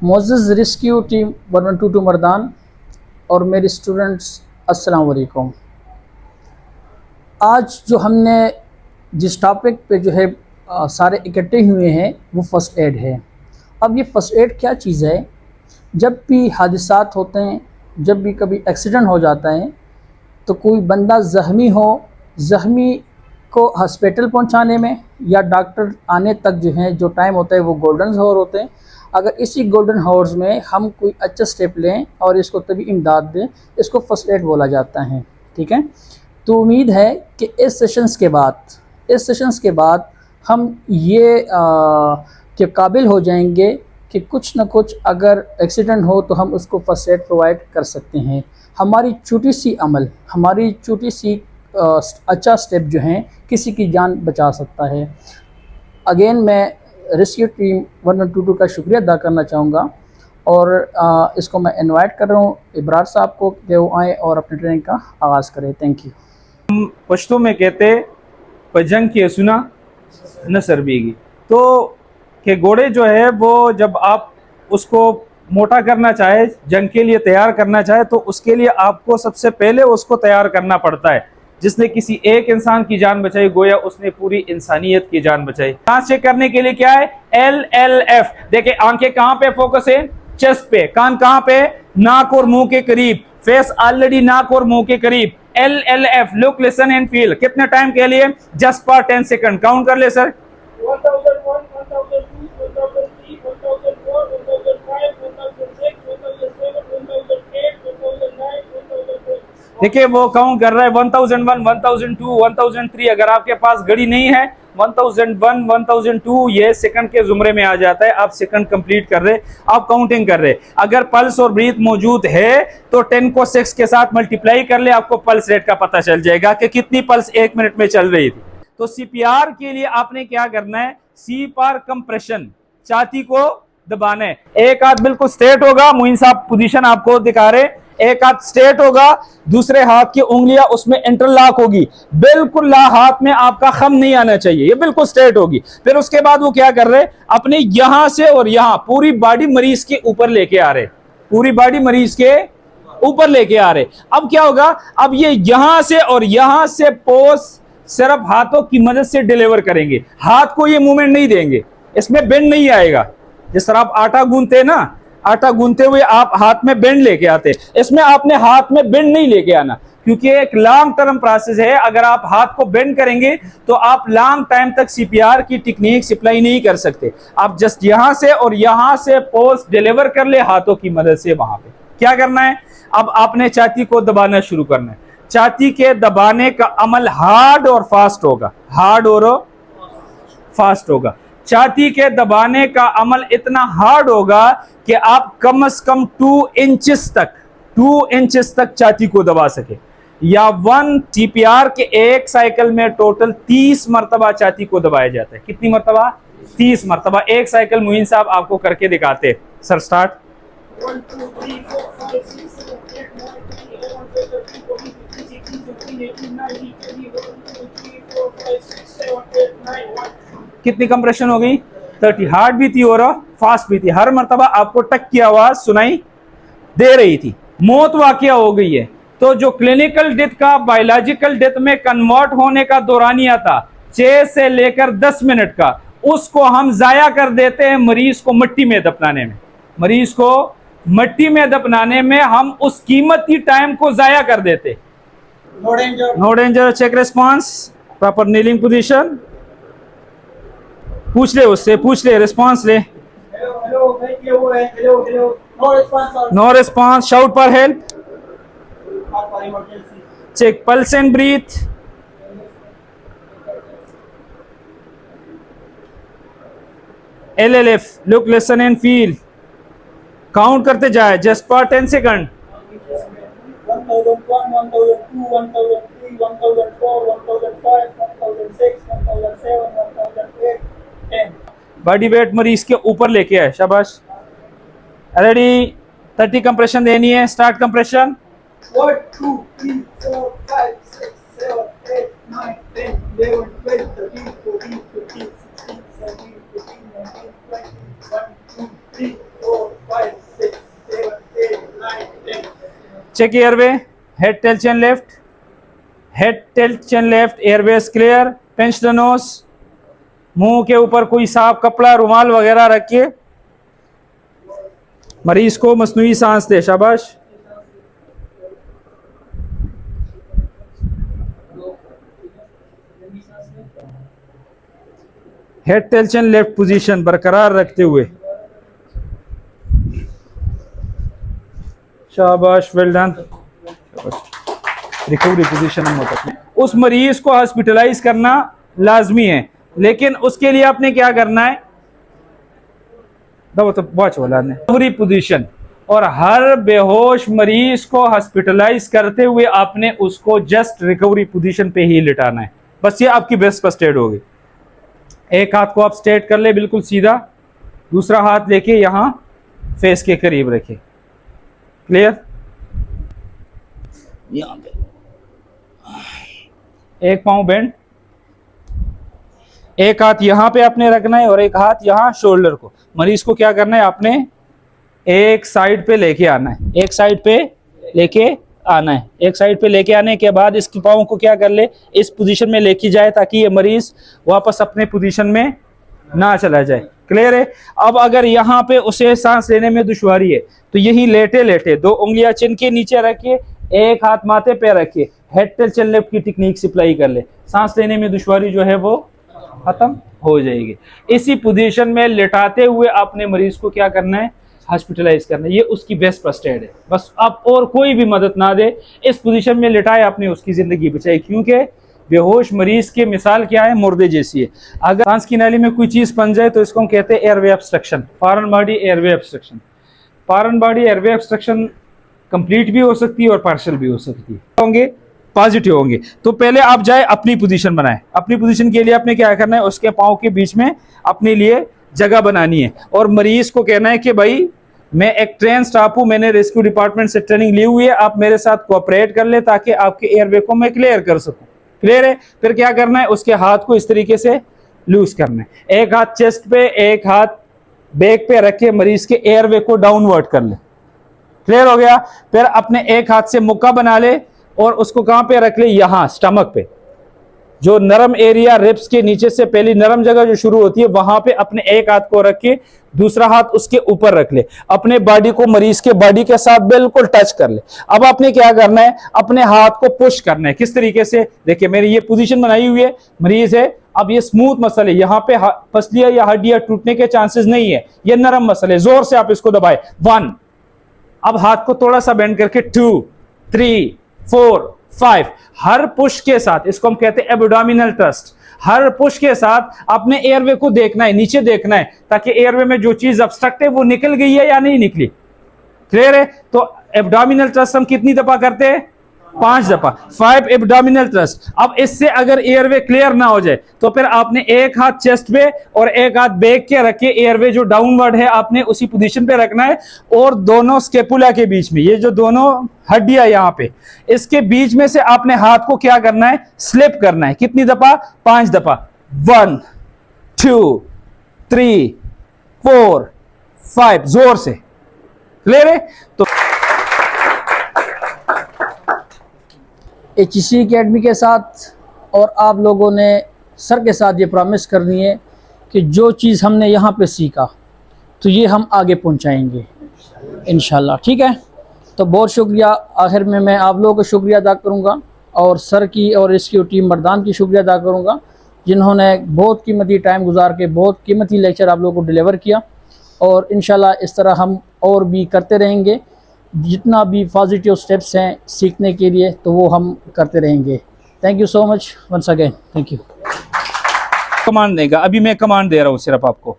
Moses rescue team 1122 Mardan और मेरे students, अस्सलाम वालेकुम। आज जो हमने जिस टॉपिक पे जो है सारे इकट्ठे हुए हैं वो फ़र्स्ट एड है। अब ये फ़र्स्ट एड क्या चीज़ है? जब भी हादिसात होते हैं, जब भी कभी एक्सीडेंट हो जाता है, तो कोई बंदा ज़ख्मी हो, ज़ख्मी को हॉस्पिटल पहुंचाने में या डॉक्टर आने तक जो है जो टाइम होता है वो गोल्डन हावर होते हैं। अगर इसी गोल्डन हावर्स में हम कोई अच्छा स्टेप लें और इसको तभी इमदाद दें, इसको फ़र्स्ट एड बोला जाता है। ठीक है, तो उम्मीद है कि इस सेशंस के बाद हम ये के काबिल हो जाएंगे कि कुछ ना कुछ अगर एक्सीडेंट हो तो हम उसको फ़र्स्ट एड प्रोवाइड कर सकते हैं। हमारी छोटी सी अच्छा स्टेप जो है किसी की जान बचा सकता है। अगेन मैं रेस्क्यू टीम 1122 का शुक्रिया अदा करना चाहूँगा और इसको मैं इनवाइट कर रहा हूँ इब्रार साहब को कि वो आएँ और अपनी ट्रेनिंग का आगाज़ करें। Thank you. हम पश्तो में कहते पजंग की सुना न सरबीगी, तो के घोड़े जो है वो जब आप उसको मोटा करना चाहे, जंग के लिए तैयार करना चाहे, तो उसके लिए आपको सबसे पहले उसको तैयार करना पड़ता है। जिसने किसी एक इंसान की जान बचाई, गोया उसने पूरी इंसानियत की जान बचाई। सांस चेक करने के लिए क्या है? LLF। देखिए आंखें कहाँ पे फोकस है? चेस्ट पे। कान कहाँ पे? नाक और मुंह के करीब। फेस ऑलरेडी नाक और मुंह के करीब। LLF, look listen and feel. कितने टाइम के लिए? Just for 10 second. काउंट कर ले सर। 1001, 1002, 1003, 1004, 1005, 1006, 1007, 1008, 1009, 1010। देखिए वो काउंट कर रहा है 1001, 1002, 1003। अगर आपके पास घड़ी नहीं है, 1001, 1002 ये सेकंड के जुमरे में आ जाता है। आप सेकंड कंप्लीट कर रहे, आप काउंटिंग कर रहे। अगर पल्स और ब्रीथ मौजूद है तो 10 को 6 के साथ मल्टीप्लाई कर ले, आपको पल्स रेट का पता चल जाएगा कि कितनी पल्स 1 मिनट में चल रही थी। तो CPR के लिए आपने क्या करना है? CPR कंप्रेशन, छाती को दबाना है। एक हाथ बिल्कुल स्ट्रेट होगा, मोइन साहब पोजीशन आपको दिखा रहे, एक हाथ स्ट्रेट होगा, दूसरे हाथ की उंगलियां उसमें इंटरलॉक होगी। बिल्कुल हाथ में आपका खम नहीं आना चाहिए, ये बिल्कुल स्ट्रेट होगी। फिर उसके बाद वो क्या कर रहे, अपने यहां से और यहां पूरी बॉडी मरीज के ऊपर लेके आ रहे, पूरी बॉडी मरीज के ऊपर लेके आ रहे। अब क्या होगा? अब ये यहां से और यहां से पोस सिर्फ हाथों की मदद से डिलीवर करेंगे। हाथ को ये मूवमेंट नहीं देंगे, इसमें बेंड नहीं आएगा। जिस तरह आप आटा गूंथते ना, आटा गूंथते हुए आप हाथ में बेंड लेके आते, इसमें आपने हाथ में बेंड नहीं लेके आना, क्योंकि एक लॉन्ग टर्म प्रोसेस है। अगर आप हाथ को बेंड करेंगे तो आप लॉन्ग टाइम तक CPR की टेक्निक सप्लाई नहीं कर सकते। आप जस्ट यहां से और यहां से पोस्ट डिलीवर कर ले हाथों की मदद से। वहां पे क्या करना है? अब आपने छाती को दबाना शुरू करना है। छाती के दबाने का अमल हार्ड और फास्ट होगा, हार्ड और फास्ट होगा। छाती के दबाने का अमल इतना हार्ड होगा कि आप कम से कम 2 इंचेस तक छाती को दबा सके। या 1 CPR के एक साइकिल में टोटल 30 मरतबा छाती को दबाया जाता है। कितनी मरतबा? 30 मरतबा। एक साइकिल मुइन साहब आपको करके दिखाते। Sir start. 1, 2, 3, 4, 5, 6, 7, 8, 9, 10, 11, 12, 13, 14, 15, 16, 17, 18, 19, 20, 1, 2, 3, 4, 5, 6, 7, 8, 9, 1। कितनी कंप्रेशन हो गई? 30। हार्ड भी थी और फास्ट भी थी। हर मरतबा आपको टक की आवाज सुनाई दे रही थी। मौत वाकया हो गई है, तो जो क्लिनिकल डेथ का बायोलॉजिकल डेथ में कन्वर्ट होने का दौरानिया था 6 से लेकर 10 मिनट का, उसको हम जाया कर देते हैं मरीज को मिट्टी में दफनाने में। मरीज को मिट्टी में दफनाने में हम उस कीमती टाइम को जाया कर देते। No danger, check response, proper kneeling position. पूछ ले उससे, पूछ ले, रिस्पॉन्स ले। No response, shout for help. Check pulse and breath. LLF, look listen and feel. Count करते जाए just for 10 second. 1001, 1002, 1003, 1004, 1005, 1006, 1007, 1008, 10। Body weight मरीज के ऊपर लेके आए। शाबाश। रेडी? 30 कंप्रेशन देनी है। Start compression. 1, 2, 3, 4, 5, 6, 7, 8, 9, 10, 11, 12, 13, 14, 15, 16, 17, 18, 19, 20, 1, 2, 3, 4, 5, check airway, head tilt chin lift, head tilt chin lift, airway clear, pinch the nose, मुंह के ऊपर कोई साफ कपड़ा रुमाल वगैरह रखिए, मरीज को मसनूई सांस दे, शाबाश। Head tilt chin left position बरकरार रखते हुए, शाबाश, वेल डन। रिकवरी पोजीशन हम होता है। उस मरीज को हॉस्पिटलाइज करना लाजमी है, लेकिन उसके लिए आपने क्या करना है, तो वॉच वाला ने रिकवरी पोजीशन, और हर बेहोश मरीज को हॉस्पिटलाइज करते हुए आपने उसको जस्ट रिकवरी पोजीशन पे ही लिटाना है। बस ये आपकी बेस्ट फर्स्ट एड होगी। एक हाथ को आप स्ट्रेट कर ले बिल्कुल सीधा, दूसरा हाथ लेके यहां फेस के करीब रखे, क्लियर। यहां पे एक पांव बेंड, एक हाथ यहां पे आपने रखना है और एक हाथ यहां शोल्डर को। मरीज को क्या करना है, आपने एक साइड पे लेके आना है, एक साइड पे लेके आना है। एक साइड पे लेके आने के बाद इसके पाँव को क्या कर ले, इस पोजीशन में लेके जाए ताकि ये मरीज वापस अपने पोजीशन में ना चला जाए, क्लियर है। अब अगर यहाँ पे उसे सांस लेने में दुश्वारी है तो यही लेटे लेटे 2 उंगलियां चिन के नीचे रखिए, एक हाथ माथे पे रखिए, हेड टेल चेन लेफ्ट की टेक्निक अप्लाई कर ले, सांस लेने में दुश्वारी जो है वो खत्म हो जाएगी। इसी पोजीशन में लेटाते हुए आपने मरीज को क्या करना है, हॉस्पिटलाइज करना है। ये उसकी बेस्ट फर्स्ट एड है। बस आप और कोई भी मदद ना दे, इस पोजीशन में लेटाए आपने उसकी जिंदगी बचाई, क्योंकि बेहोश मरीज की मिसाल क्या है, मुर्दे जैसी है। अगर सांस की नाली में कोई चीज फंस जाए तो इसको हम कहते हैं airway obstruction, foreign body airway obstruction. Foreign body airway obstruction complete भी हो सकती है और पार्शियल भी हो सकती है, होंगे पॉजिटिव होंगे। तो पहले आप जाए अपनी पोजीशन बनाए। अपनी पोजीशन के लिए आपने क्या करना है, उसके पाँव के बीच में अपने लिए जगह बनानी है और मरीज को कहना है कि भाई मैं एक ट्रेन स्टाफ हूं, मैंने रेस्क्यू डिपार्टमेंट से ट्रेनिंग ली हुई है, आप मेरे साथ कोऑपरेट कर ले ताकि आपके एयरवे को मैं क्लियर कर सकूं, क्लियर है। फिर क्या करना है, उसके हाथ को इस तरीके से लूज करना है, एक हाथ चेस्ट पे एक हाथ बैक पे रख के मरीज के एयरवे को डाउनवर्ड कर ले, क्लियर हो गया। फिर अपने एक हाथ से मुक्का बना ले और उसको कहां पे रख ले, यहां स्टमक पे, जो नरम एरिया रिब्स के नीचे से पहली नरम जगह जो शुरू होती है वहां पे अपने एक हाथ को रख के दूसरा हाथ उसके ऊपर रख ले, अपने बॉडी को मरीज के बॉडी के साथ बिल्कुल टच कर ले। अब आपने क्या करना है, अपने हाथ को पुश करना है। किस तरीके से, देखिए मेरी ये पोजीशन बनाई हुई है, मरीज है, अब ये स्मूथ मसल है, यहाँ पे पसलियां या हड्डियां टूटने के चांसेस नहीं है, ये नरम मसल है, जोर से आप इसको दबाए 1। अब हाथ को थोड़ा सा बेंड करके 2, 3, 4, 5। हर पुश के साथ, इसको हम कहते हैं एब्डोमिनल थ्रस्ट, हर पुश के साथ आपने एयरवे को देखना है, नीचे देखना है ताकि एयरवे में जो चीज ऑब्स्ट्रक्ट है वो निकल गई है या नहीं निकली, क्लियर है। तो एब्डोमिनल थ्रस्ट हम कितनी दफा करते हैं, 5 दफा, 5 एब्डोमिनल थ्रस्ट। अब इससे अगर एयरवे क्लियर ना हो जाए तो फिर आपने एक हाथ चेस्ट पे और एक हाथ बैक के रख के एयरवे जो डाउनवर्ड है आपने उसी पोजीशन पे रखना है, और दोनों स्केपुला के बीच में, ये जो दोनों हड्डियां यहाँ पे, इसके बीच में से आपने हाथ को क्या करना है, स्लिप करना है। कितनी दफा, 5 दफा, 1, 2, 3, 4, 5, जोर से, क्लियर है। तो HEC एकेडमी के साथ और आप लोगों ने सर के साथ ये प्रॉमिस करनी है कि जो चीज़ हमने यहाँ पे सीखा तो ये हम आगे पहुँचाएंगे इंशाल्लाह, ठीक है। तो बहुत शुक्रिया। आखिर में मैं आप लोगों का शुक्रिया अदा करूँगा और सर की और इसकी टीम मर्दान की शुक्रिया अदा करूँगा, जिन्होंने बहुत कीमती टाइम गुजार के बहुत कीमती लेक्चर आप लोगों को डिलीवर किया। और इंशाल्लाह इस तरह हम और भी करते रहेंगे, जितना भी पॉजिटिव स्टेप्स हैं सीखने के लिए तो वो हम करते रहेंगे। Thank you so much once again, thank you. Command देगा, अभी मैं कमांड दे रहा हूँ सिर्फ आपको,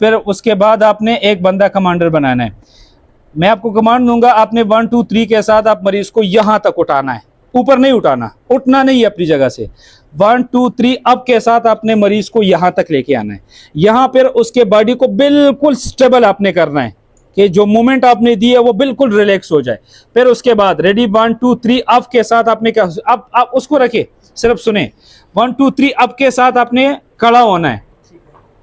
फिर उसके बाद आपने एक बंदा कमांडर बनाना है। मैं आपको कमांड दूंगा, आपने 1, 2, 3 के साथ आप मरीज को यहां तक उठाना है, ऊपर नहीं उठाना, उठना नहीं है अपनी जगह से। 1, 2, 3 अब के साथ आपने मरीज को यहां तक लेके आना है। यहां पर उसके बॉडी को बिल्कुल स्टेबल आपने करना है कि जो मूवमेंट आपने दी है वो बिल्कुल रिलैक्स हो जाए। फिर उसके बाद रेडी 1, 2, 3 अब के साथ आपने क्या, अब आप उसको रखे, सिर्फ सुने, 1, 2, 3 अब के साथ आपने खड़ा होना है,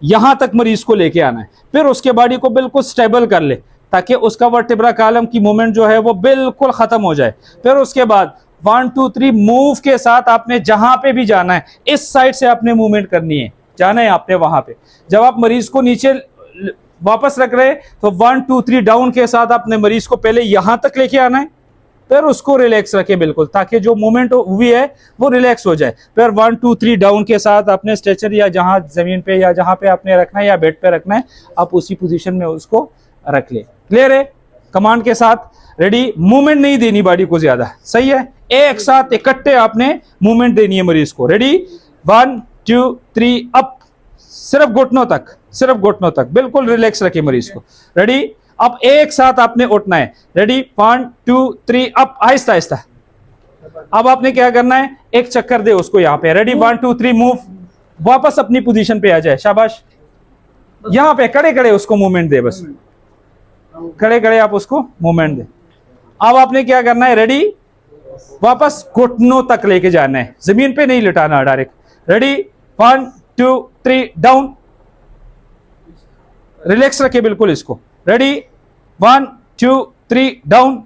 यहां तक मरीज को लेके आना है। फिर उसके बॉडी को बिल्कुल स्टेबल कर ले, ताकि उसका वर्टिब्रा कॉलम की मूवमेंट जो है वो बिल्कुल खत्म हो जाए। फिर उसके बाद 1 2 3 मूव के साथ आपने जहां पे भी जाना है, इस साइड से आपने मूवमेंट करनी है, जाना है आपने वहां पे। जब आप मरीज को नीचे वापस रख रहे तो 1 2 3 डाउन के साथ आपने मरीज को पहले यहां तक लेके आना है, फिर उसको रिलैक्स रखे बिल्कुल, ताकि जो मूवमेंट हुई है वो रिलैक्स हो जाए। फिर 1 2 3 डाउन के साथ आपने स्ट्रेचर या जहां जमीन पे या जहां पे आपने रखना है या बेड पे रखना है, आप उसी पोजीशन में उसको रख ले। क्लियर है? कमांड के साथ रेडी, मूवमेंट नहीं देनी बॉडी को ज्यादा, सही है? एक साथ इकट्ठे आपने मूवमेंट देनी है मरीज को। रेडी, 1 2 3 अप, सिर्फ घुटनों तक, सिर्फ घुटनों तक, बिल्कुल रिलैक्स रखे मरीज को। रेडी, अब एक साथ आपने उठना है। Ready, 1 2 3 up, Aahista Aahista. अब आपने क्या करना है, एक चक्कर दे उसको यहाँ पे। रेडी, 1 2 3 मूव, वापस अपनी पोजीशन पे आ जाए, शाबाश। यहाँ पे खड़े खड़े उसको मूवमेंट दे, बस खड़े खड़े आप उसको मूवमेंट दे। अब आपने क्या करना है, रेडी, वापस घुटनों तक लेके जाना है, जमीन पे नहीं लिटाना डायरेक्ट। रेडी, 1 2 3 डाउन, रिलैक्स रखे बिल्कुल इसको। Ready, 1 2 3 down.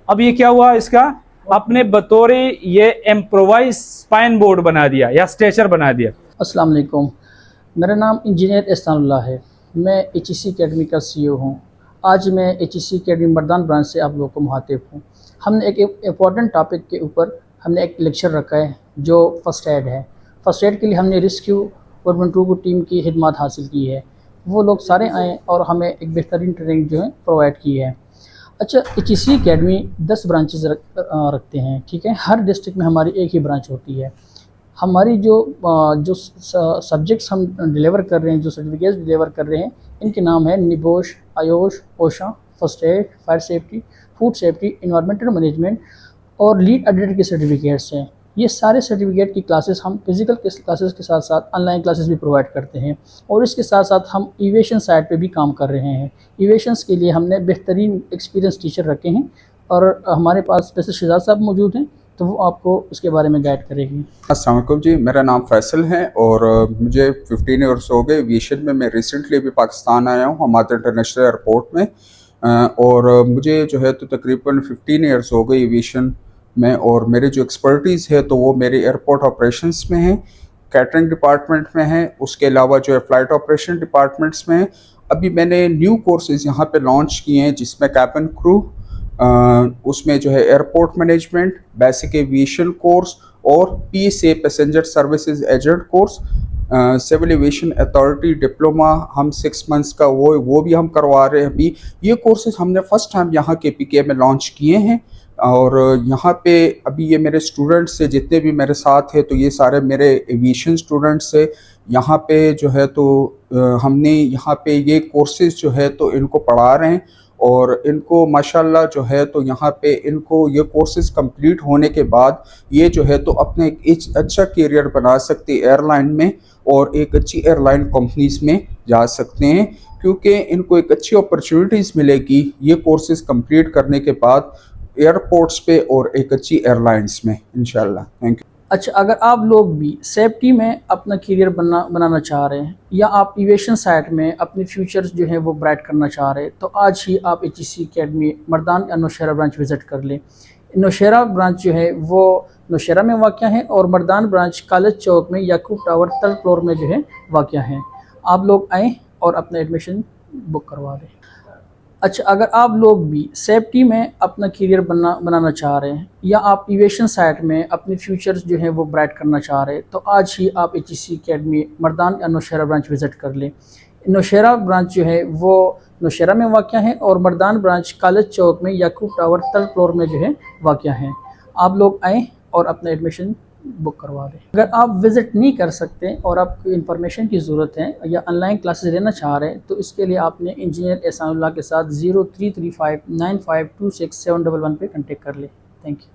अब ये क्या हुआ, इसका अपने बतौर ये इम्प्रोवाइज स्पाइन बोर्ड बना दिया या स्ट्रेचर बना दिया। अस्सलाम वालेकुम, मेरा नाम इंजीनियर एहसानुल्लाह है। मैं HEC अकेडमी का CEO हूँ। आज मैं HEC अकेडमी मर्दान ब्रांच से आप लोगों को मुखातिब हूँ। हमने एक इम्पॉर्टेंट टॉपिक के ऊपर हमने एक लेक्चर रखा है जो फ़र्स्ट एड है। फ़र्स्ट एड के लिए हमने रेस्क्यू और मंटूगो टीम की खिदमत हासिल की है। वो लोग सारे आए और हमें एक बेहतरीन ट्रेनिंग जो है प्रोवाइड की है। अच्छा, HEC अकेडमी 10 ब्रांचेस रखते हैं, ठीक है। हर डिस्ट्रिक्ट में हमारी एक ही ब्रांच होती है। हमारी जो सब्जेक्ट्स हम डिलीवर कर रहे हैं, जो सर्टिफिकेट्स डिलीवर कर रहे हैं, इनके नाम है NEBOSH, IOSH, OSHA, first aid, fire safety, food safety, environmental management और लीड ऑडिटर के सर्टिफिकेट्स हैं। ये सारे सर्टिफिकेट की क्लासेस हम फिज़िकल क्लासेस के साथ साथ ऑनलाइन क्लासेस भी प्रोवाइड करते हैं और इसके साथ साथ हम एविएशन साइड पे भी काम कर रहे हैं। एविएशंस के लिए हमने बेहतरीन एक्सपीरियंस टीचर रखे हैं और हमारे पास जैसे शहजाद साहब मौजूद हैं, तो वो आपको उसके बारे में गाइड करेगी। अस्सलाम वालेकुम जी, मेरा नाम फैसल है और मुझे 15 ईयर्स हो गए एविएशन में। मैं रिसेंटली भी पाकिस्तान आया हूँ हमारे इंटरनेशनल एयरपोर्ट में और मुझे जो है तो तकरीबन 15 ईयर्स हो गए एविएशन में। और मेरे जो एक्सपर्टीज़ है तो वो मेरे एयरपोर्ट ऑपरेशंस में है, कैटरिंग डिपार्टमेंट में है, उसके अलावा जो है फ़्लाइट ऑपरेशन डिपार्टमेंट्स में है। अभी मैंने न्यू कोर्सेज़ यहाँ पे लॉन्च किए हैं जिसमें कैबिन क्रू, उसमें जो है airport management, basic aviation course और PSA passenger services agent course, civil aviation authority diploma हम 6 मंथ्स का वो भी हम करवा रहे हैं। अभी ये कोर्सेज हमने फ़र्स्ट टाइम यहाँ के PK में लॉन्च किए हैं और यहाँ पे अभी ये मेरे स्टूडेंट्स से जितने भी मेरे साथ हैं तो ये सारे मेरे एविएशन स्टूडेंट्स से यहाँ पे जो है तो हमने यहाँ पे ये कोर्सेज जो है तो इनको पढ़ा रहे हैं और इनको माशाल्लाह जो है तो यहाँ पे इनको ये कोर्सेज कंप्लीट होने के बाद ये जो है तो अपने एक अच्छा करियर बना सकते एयरलाइन में और एक अच्छी एयरलाइन कंपनीज में जा सकते हैं, क्योंकि इनको एक अच्छी अपॉर्चुनिटीज़ मिलेगी ये कोर्सेज कंप्लीट करने के बाद एयरपोर्ट्स पे और एक अच्छी एयरलाइंस में इंशाल्लाह। Thank you. अच्छा, अगर आप लोग भी सेफ्टी में अपना करियर बनाना चाह रहे हैं या आप एविएशन साइड में अपने फ्यूचर्स जो है वो ब्राइट करना चाह रहे हैं, तो आज ही आप HEC अकेडमी मर्दान या नौशहरा ब्रांच विज़िट कर लें। नौशहरा ब्रांच जो है वो नौशहरा में वाक़या है और मर्दान ब्रांच कॉलेज चौक में याकूब टावर 3rd फ्लोर में जो है वाक़या है। आप लोग आएँ और अपना एडमिशन बुक करवा लें। अच्छा, अगर आप लोग भी सेफ्टी में अपना करियर बनाना चाह रहे हैं या आप एविएशन साइड में अपने फ्यूचर्स जो है वो ब्राइट करना चाह रहे हैं, तो आज ही आप HEC अकेडमी मर्दान या नौशहरा ब्रांच विज़िट कर लें। नौशहरा ब्रांच जो है वो नौशहरा में वाक़या है और मर्दान ब्रांच कॉलेज चौक में याकूब टावर 3rd फ्लोर में जो है वाक़या है। आप लोग आएँ और अपना एडमिशन बुक करवा लें। अगर आप विज़िट नहीं कर सकते और आपको इन्फॉर्मेशन की ज़रूरत है या ऑनलाइन क्लासेस लेना चाह रहे हैं, तो इसके लिए आपने इंजीनियर एहसानुल्लाह के साथ 033595267111 पे कॉन्टेक्ट कर लें। Thank you.